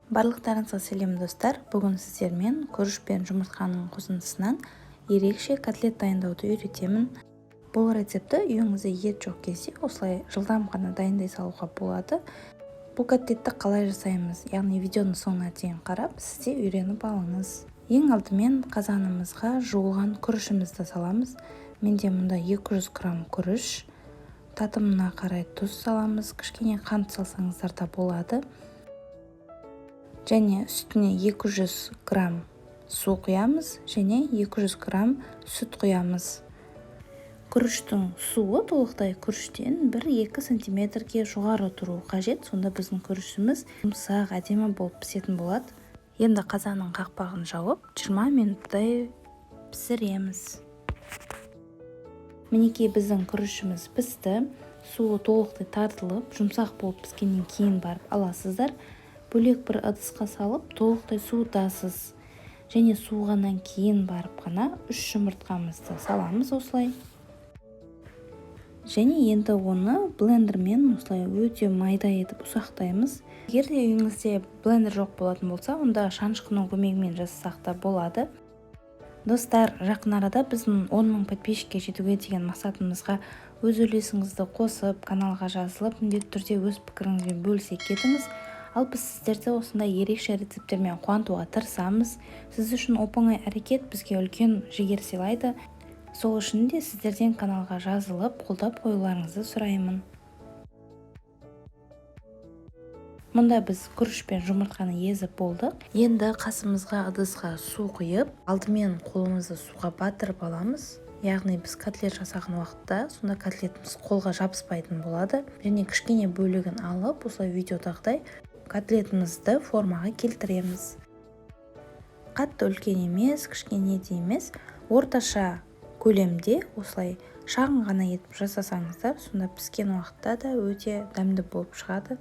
Барлықтарыңызға сәлем достар. Бүгін сіздермен күріш пен жұмыртқаның қосындысынан ерекше котлет дайындауды үйретемін. Бұл рецепті үйіңізде ет жоқ кезде осылай жылдам ғана дайындай салуға болады. Бұл котлетті қалай жасаймыз, яғни видеоның соңына дейін қарап, сізде үйреніп алыңыз. Ең алдымен қазанымызға жуылған күрішімізді саламыз. Менде мұнда 200 грамм күріш. Татымына қарай тұз саламыз, кішкене қант салсаңыздар да болады. Және үстіне 200 грамм су құямыз, және 200 грамм сүт құямыз. Күріштің суы толықтай күріштен 1-2 сантиметрге жоғары тұру қажет, сонда біздің күрішіміз жұмсақ, әдемі болып пісетін болады. Енді қазанның қақпағын жауып 20 минуттай пісіреміз. Мінекей біздің күрішіміз пісті. Суы толықтай тартылып, жұмсақ болып піскеннен кейін барып аласыздар. Бөлек бір ыдысқа салып, толықтай суытасыз. Және суығаннан кейін барып қана 3 жұмыртқамызды саламыз осылай. Және енді оны блендермен осылай өте майда етіп ұсақтаймыз. Егер де үйіңізде блендер жоқ болатын болса, онда шанышқының көмегімен жасасақ та болады. Достар, жақын арада біздің 10 000 подписчикке жетуге деген мақсатымызға өз үлесіңізді қосып, каналға жазылып, міндетті түрде өз пікіріңізбен бөлісе кетіңіз. Ал біз сіздерді осындай ерекше рецептермен қуантуға тырысамыз. Сіз үшін оп-оңай әрекет бізге үлкен жігер сыйлайды. Сол үшін де сіздерден каналға жазылып, қолдап қоюларыңызды сұраймын. Мұнда біз күріш пен жұмыртқаны езіп болдық. Енді қасымызға ыдысқа су құйып, алдымен қолымызды суға батырып аламыз. Яғни біз котлет жасаған уақытта сонда котлетіміз қолға жабыспайтын болады. Және кішкене бөлігін алып, осылай видеодағыдай котлетімізді формаға келтіреміз. Қатты үлкен емес, кішкене де емес, орташа көлемде осылай шағын ғана етіп жасасаңыздар, сонда піскен уақытта да өте дәмді болып шығады.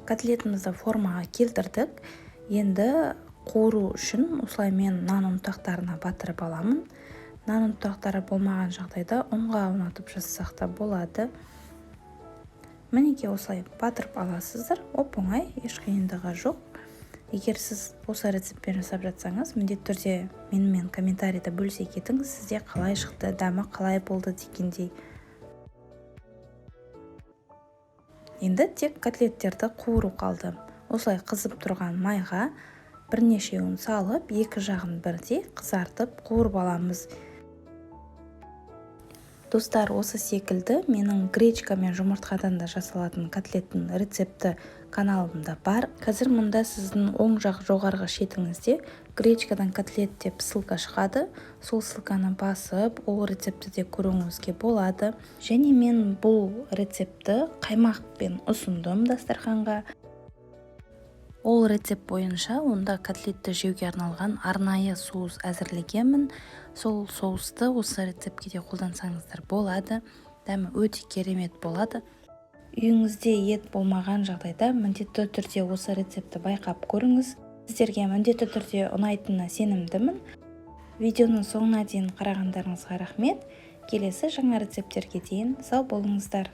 Котлетімізді формаға келтірдік. Енді қуыру үшін осылай мен нан ұнтақтарына батырып аламын. Нан ұнтақтары болмаған жағдайда ұнға аунатып жасасақ та болады. Мінекей осылай батырып аласыздар. Оп-оңай, еш қиындығы жоқ. Егер сіз осы рецептпен жасап жатсаңыз, міндетті түрде менімен комментарийда бөлісе кетіңіз, сізде қалай шықты, дәмі қалай болды дегендей. Енді тек котлеттерді қуыру қалды. Осылай қызып тұрған майға бірнешеуін салып, екі жағын бірдей қызартып қуырып аламыз. Достар, осы секілді менің гречка мен жұмыртқадан да жасалатын котлеттің рецепті каналымда бар. Қазір мұнда сіздің оң жақ жоғарғы шетіңізде гречкадан котлет деп ссылка шығады. Сол ссылканы басып, ол рецепті де көруіңізге болады. Және мен бұл рецепті қаймақпен ұсындым дастарханға. Ол рецепт бойынша онда котлетті жеуге арналған арнайы соус әзірлегенмін. Сол соусты осы рецептке де қолдансаңыздар болады. Дәмі өте керемет болады. Үйіңізде ет болмаған жағдайда міндетті түрде осы рецепті байқап көріңіз. Сіздерге міндетті түрде ұнайтынына сенімдімін. Видеоның соңына дейін қарағандарыңызға рахмет. Келесі жаңа рецептерге дейін сау болыңыздар.